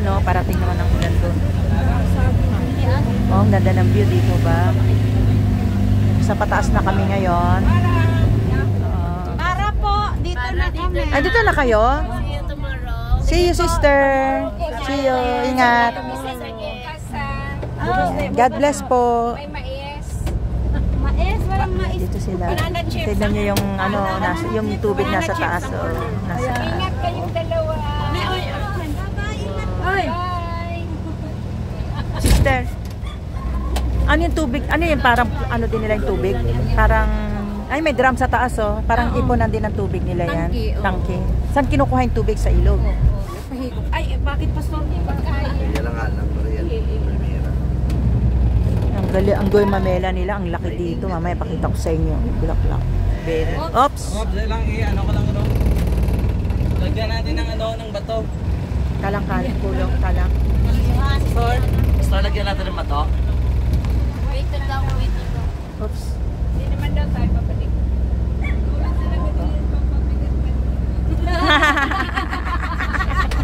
oh. Parating naman ang ulan doon. Oh, ang ganda ng view dito ba? Sa pataas na kami ngayon. Para po, dito na kami. Ay, dito na kayo? See you tomorrow. See you, sister. See you. Ingat. God bless po. May mais. Mais, walang mais. Dito sila. Tignan nyo yung, ano, yung tubig nasa taas. Oh, nasa taas. Ingat kayong dalawa. Bye. Sister. Ano yung tubig? Ano yung parang, ano din nila yung tubig? Parang, ay may drum sa taas oh. Parang iponan din ang tubig nila yan. Tangke. Saan kinukuha yung tubig? Sa ilog? Ay, bakit pastor? Yan lang alam. Pero yan. Primera. Ang gali, ang goy mamela nila. Ang laki dito. Mamaya pakita ko sa inyo. Bulaklak. Oops! Ops, lang ano ko lang ano. Lagyan natin ng ano, ng bato. Kalang-kalang kulong. Kalang. Basta lagyan natin ng bato. Wait lang, wait lang. Oops. Hindi naman daw tayo papalik.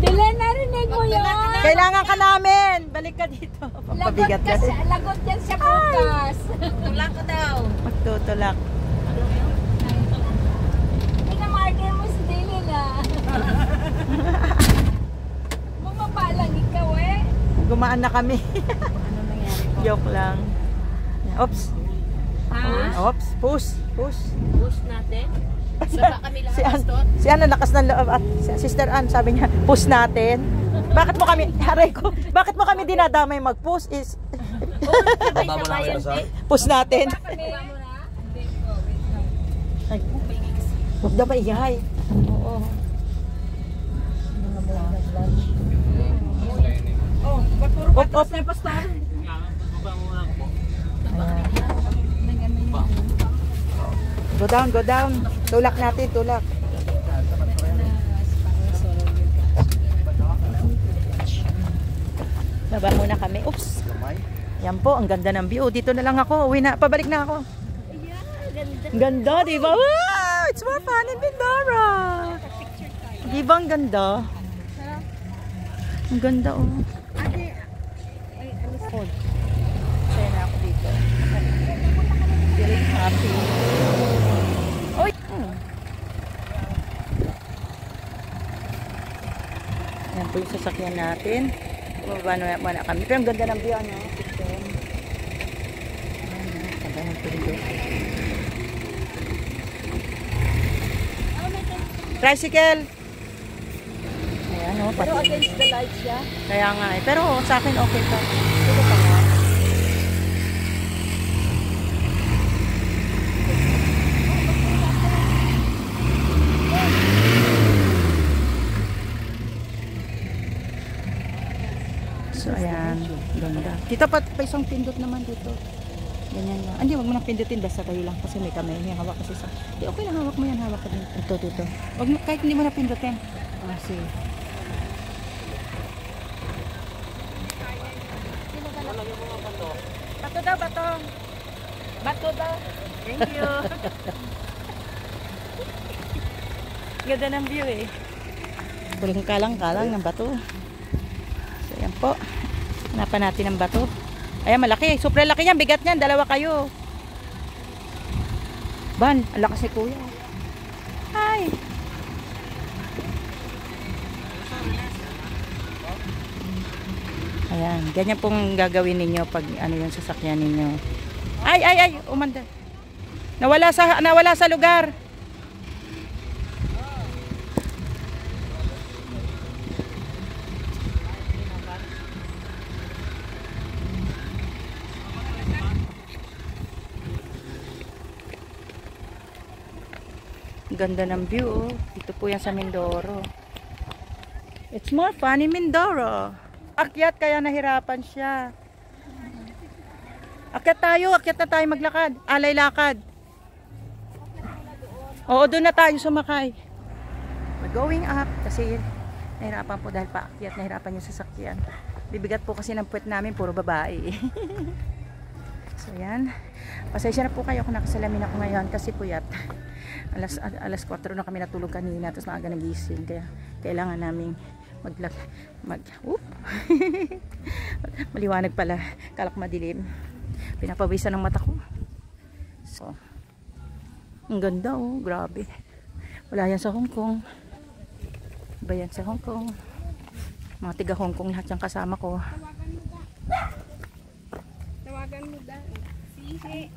Dylan, narinig mo yun? Kailangan ka namin! Balik ka dito. Pabigat ka. Lagot yan siya bukas. Tulak ko daw. Magtutulak. Pinamarker mo si Dylan ah. Bumaba lang ikaw eh. Gumaan na kami. Joke lang. Oops. Ha? Oops. Push. Push. Push natin. Baba kami Si lahat, Ann, Pastor. si Ann, lakas ng loob at si Sister Ann, sabi niya, push natin. Bakit mo kami, haray ko, bakit mo kami dinadamay mag-push is, Baba mo lang kayo sa... push natin. Baba mo na. Ay, huwag na maingay. Oo. Oh, ba't puro Op, patas op. na pastor? Go down, go down. Tulak natin, tulak. Baba muna kami. Oops. Yan po, ang ganda ng view. Dito na lang ako. Uwi na, pabalik na ako. Ang ganda, di ba? Wow! It's more fun in Mindoro. Di ba ang ganda? Ang ganda, oh. Hold. Saya na ako dito. Feeling happy. Oy! Yan po yung sasakyan natin. Bumaba na muna kami. Pero ang ganda ng view, ano? Ganda ng pindot. Tricycle! Ayan, oh. Pero Against the lights siya. kaya nga eh. Pero sa akin okay pa. Ito pa nga. So ayan, ganda. Dito pa isang pindot naman dito. Ganyan lang. Hindi, wag mo nang pindutin basta tayo lang kasi may kamay. May hawak kasi sa... Di, okay lang, hawak mo yan. Hawak ka din. Ito. Wag mo, kahit hindi mo na pindutin. Ah, sige. Bato daw, bato. Bato daw. Thank you. Ganda ng view eh. Puling kalang-kalang ng bato. So yan po. Hanapan natin ng bato. Ayan, malaki. Super laki yan. Bigat niyan. Dalawa kayo. Ban, ang lakas ni kuya. Hi. Ayan. Ganyan pong gagawin ninyo pag ano yung sasakyan ninyo. Ay. Umanda. Nawala sa lugar. Ganda ng view, oh. Dito po yan sa Mindoro. It's more fun in Mindoro. Akyat kaya nahirapan siya. Akyat na tayo maglakad. Alay lakad. Oo, doon na tayo sumakay. We're going up kasi nahirapan po dahil paakyat, nahirapan yung sasakyan. Bibigat po kasi ng puwet namin, puro babae. So yan. Pasensya na po kayo kung nakasalamin ako ngayon kasi puyat. Alas 4 na kami natulog kanina, tapos maaga nagising, kaya kailangan naming Maliwanag pala. Kalak madilim. Pinapawisan ng mata ko. So, ang ganda oh, grabe. Wala yan sa Hong Kong. Iba yan sa Hong Kong. Mga tiga Hong Kong lahat yung kasama ko. Tawagan mo daw. Sige.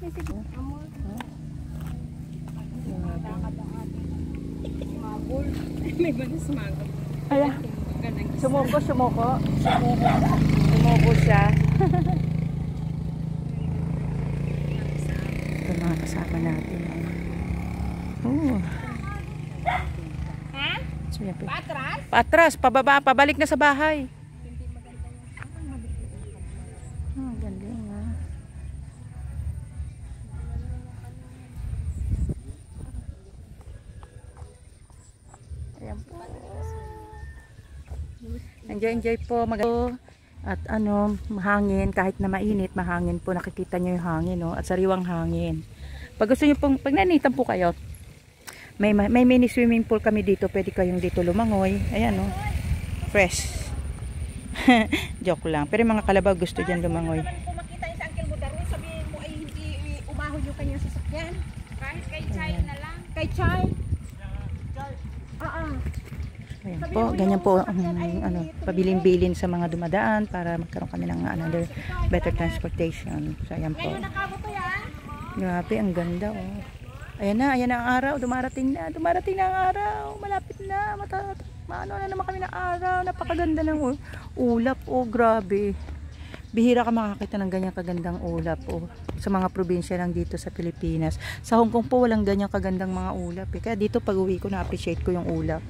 Magul. May banas magul. Ayan. Sumuko siya. Ito mga kasama natin. Oh. Ha? So, yan, Patras? patras, pababa, pabalik na sa bahay. Galing ah. Ayan po. Enjoy po. At mahangin, kahit na mainit, mahangin po. Nakikita nyo yung hangin, no? At sariwang hangin. Pag gusto nyo pong, pag nanitan po kayo, may mini swimming pool kami dito. Pwede kayong dito lumangoy. Ayan, no? Fresh. Joke lang. Pero yung mga kalabaw gusto dyan lumangoy. Kung makita yung sa Uncle Budaro, sabihin mo ay hindi umahon yung kanyang sasakyan. Kahit kay Chay na lang. Kay Chay? Ayan po, ganyan po ang pabilin-bilin sa mga dumadaan para magkaroon kami ng another better transportation. So ayan po. Grabe, ang ganda oh. Ayan na ang araw, dumarating na ang araw, malapit na, maano na naman kami ng araw, napakaganda ng ulap oh, grabe. Bihira ka makakita ng ganyang kagandang ulap oh, sa mga probinsya lang dito sa Pilipinas. Sa Hong Kong po walang ganyang kagandang mga ulap eh. Kaya dito pag uwi ko na-appreciate ko yung ulap.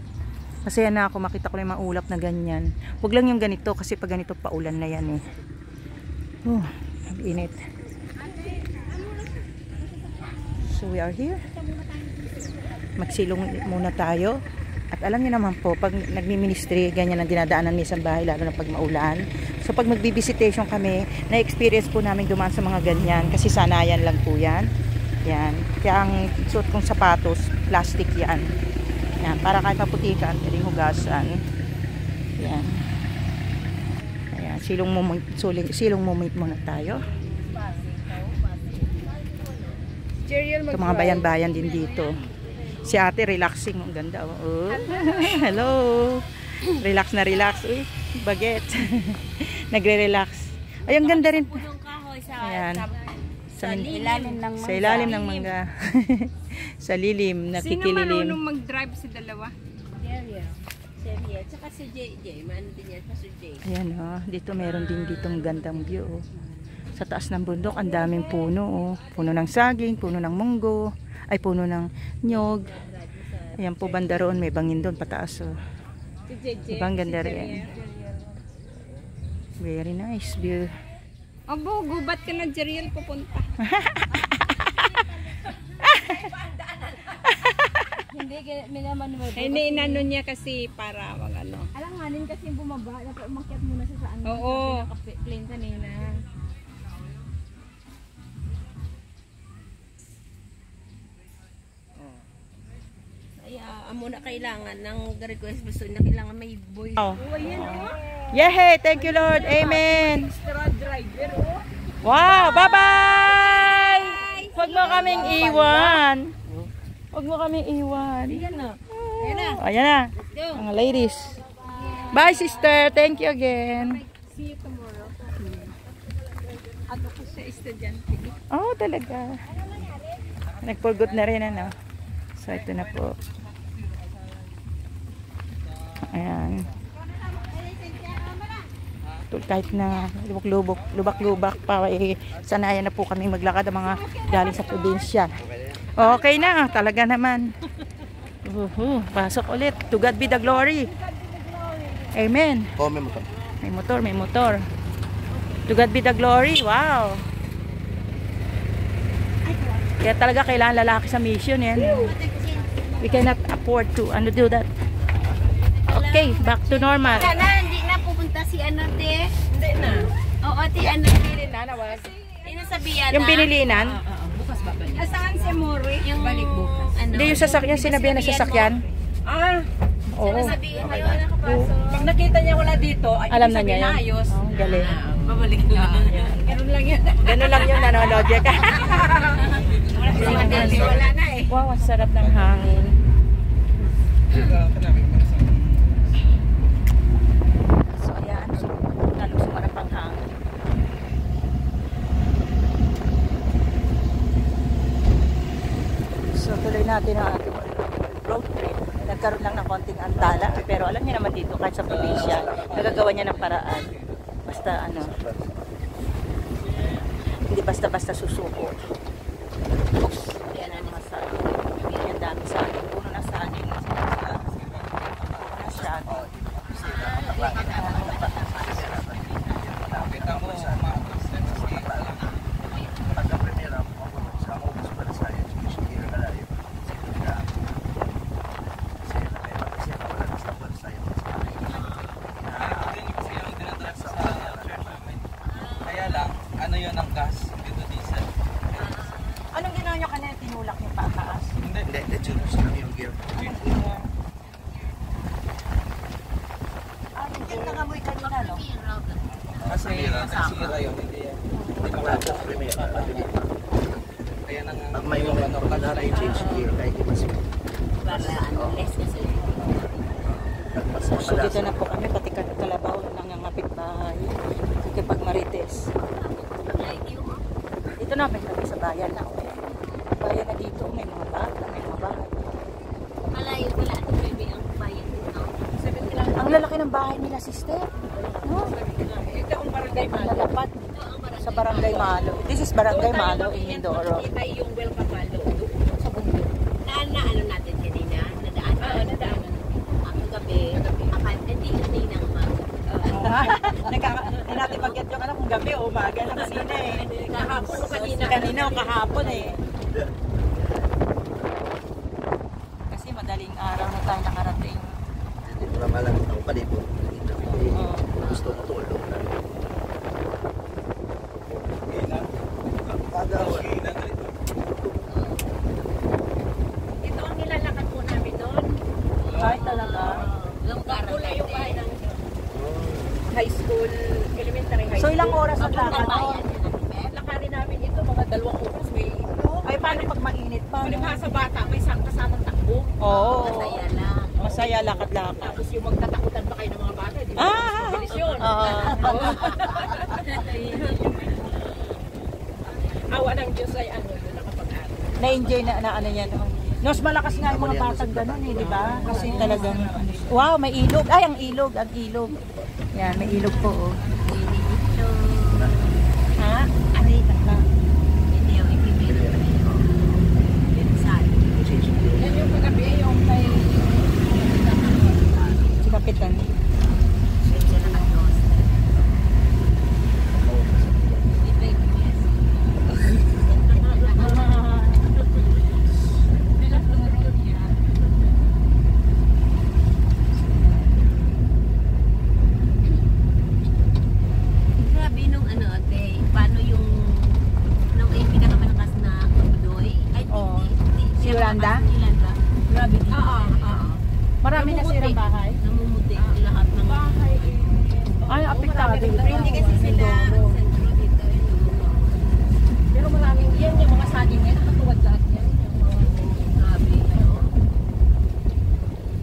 Masaya na ako makita ko yung mga ulap na ganyan. Huwag lang yung ganito kasi pag ganito paulan na yan eh. Ang init. So we are here. Magsilong muna tayo. At alam niyo naman po, pag nagmi-ministry, ganyan ang dinadaanan ni isang bahay, lalo na pag maulan. So pag magbi-visitation kami, na-experience po namin dumaan sa mga ganyan. Kasi sanayan lang po yan. Yan. Kaya ang suot kong sapatos, plastic yan. Yan, para kahit maputikan, pwedeng hugasan. Yan. Ayan, silong moment muna tayo. Ito mga bayan-bayan din dito. Si ate relaxing, ang ganda. Oh. Hello. Relax na relax. Uy, baget. Nagre-relax. Ay, ang ganda rin. Ayan. Sa ilalim ng mangga. Sa lilim, nakikililim. Sino marunong mag-drive si dalawa? Seria. Tsaka si JJ. Maano din yan pa si JJ. Ayan oh, dito meron din ditong gandang view oh. Sa taas ng bundok, ang daming puno oh. Puno ng saging, puno ng munggo, ay puno ng nyog. Ayan po banda roon, may bangin doon pataas oh. Ibang ganda rin. Very nice view. Abo, gubat ka na Jeriel pupunta. Hindi, minaman mo. Hindi, inano niya kasi para ano. Alanganin kasi bumaba. Dapat umakyat muna sa saan. Oo. Pinaka-plane kanina. Ay, muna kailangan ng request gusto na kailangan may boy. Oh. Oh, ayan oh. Yehey! Thank you Lord! Amen! Extra driver oh. Wow! Bye-bye! Huwag mo kaming iwan! Huwag mo kaming iwan! Ayan na. Ayan na. Ayan na! Let's go. Mga ladies! Bye sister! Thank you again! See you tomorrow. Ako ko siya estudyante. Oh, talaga. Nagpurgot na rin ano. So, ito na po. Ayan. Kahit na lubak-lubak pa, sanayan na po kami maglakad ang mga galing sa probinsya. Okay na, talaga naman. Pasok ulit. To God be the glory. Amen. Oh, may motor. May motor. To God be the glory. Wow. Kaya talaga kailangan lalaki sa mission yan. We cannot afford to do that. Okay, back to normal. Sana hindi na pupunta si Anarte. Hindi na. Oo, ti Anarte na nawas. Inasabihan na. Yung pinilinan? Bukas ba? Asaan si Mori? Yung balik bukas. Ano? Hindi yung sasakyan, sinabihan na sasakyan. Oo. Sabihin ngayon nakapasok. Pag nakita niya wala dito, ay Alam na niya yan. Ayos. Oh, galing. Babalik lang. Ganun lang yan. Ganun lang yun, ano, logic. Wala na eh. Wow, ang sarap ng hangin. So, ayan. So, lalong sumarap ang hangin. So, tuloy natin ang ating road trip. Nagkaroon lang ng konting antala. Pero alam niyo naman dito, kahit sa probinsya, nagagawa niya ng paraan. Basta, ano, hindi basta-basta susuko. Oops, yan ang mga saging. Yan dami saging. Puno na saging. Puno na saging. Kita mo, Pagka primera, sa mo gusto para sa iyo, sige na kalayo. kaya lang, ano yun ang gas? Dito diesel. Anong ginawa nyo kanina? Tinulak niyo pataas? Hindi. Hindi, let's lang yung gear. Yung nangamoy kanina, no? Kasi nasira yun, hindi yan. Hindi Wala pa sa primera. kaya nang Pag may mga kadara yung change gear, kahit di mas Para ano, less kasi. So dito na po kami, pati Kalabaw, nangangapit bahay. Kapag Marites. Dito na, may kami sa bayan na. Bayan na dito, may mga bata, may mga bahay. Malayo pala ito, baby, ang bayan dito. Ang lalaki ng bahay nila, sister. No? Ito ang barangay Malo. Lalapat sa Barangay Malo. This is Barangay Malo in Mindoro. Kita yung welcome Malo doon sa bundok. Na ano natin kanina, nadaan. Oo, nadaan. Ang gabi, hindi kanina umaga. Hindi natin mag-get yung alam kung gabi o umaga na kanina eh. Kahapon o kanina. Kanina o kahapon eh. Kasi madaling araw na tayo nakarating. Dito naman lang ang palibot. Gusto mo tulog na. Ito ang nilalakad po namin doon. Ay talaga. Yung Kulay yung bahay ng high school, elementary high So school. ilang oras ang Papuntang lakad? bayan. Lakarin namin ito, mga 2 oras. May, Ay paano pag mainit pa? Palimha sa bata, may kasamang takbo. Oo. Masaya lang. Masaya lakad-lakad. Tapos yung magtatakutan pa kayo ng mga bata, di ba? Ah! Mabilis yun. Awa ng Diyos ay ano, doon nakapag-aral. Na-enjoy na ano yan. Mas malakas nga yung mga batang ganun eh, di ba? Kasi talagang, wow, may ilog. Ay, ang ilog. Yan, may ilog po. Oh. Ha? Ay, takla. Hindi yung ipipili ko nito. Saan? Change gear. Yan yung kagabi, yung kay Si Kapitan. Siya nakados. Di ba yung yes? Grabe nung ano ate, paano yung nung ay pinakamalakas na Kudoy? Ay, Oo. hindi. Si Yolanda? Yolanda. Grabe dito. Oo. Marami na sirang bahay. Namumuti lahat ng bahay. Ay, apektado. Hindi kasi sila sentro dito. Pero maraming yan, yung mga saging yan, nakatuwad lahat yan. Yung mga Grabe.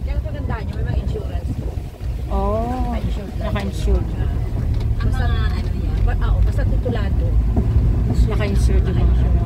yan ang kagandaan nyo, may mga insurance. Oh, naka-insured. Ang mga ano yan. Basta titulado. Naka-insured yung mga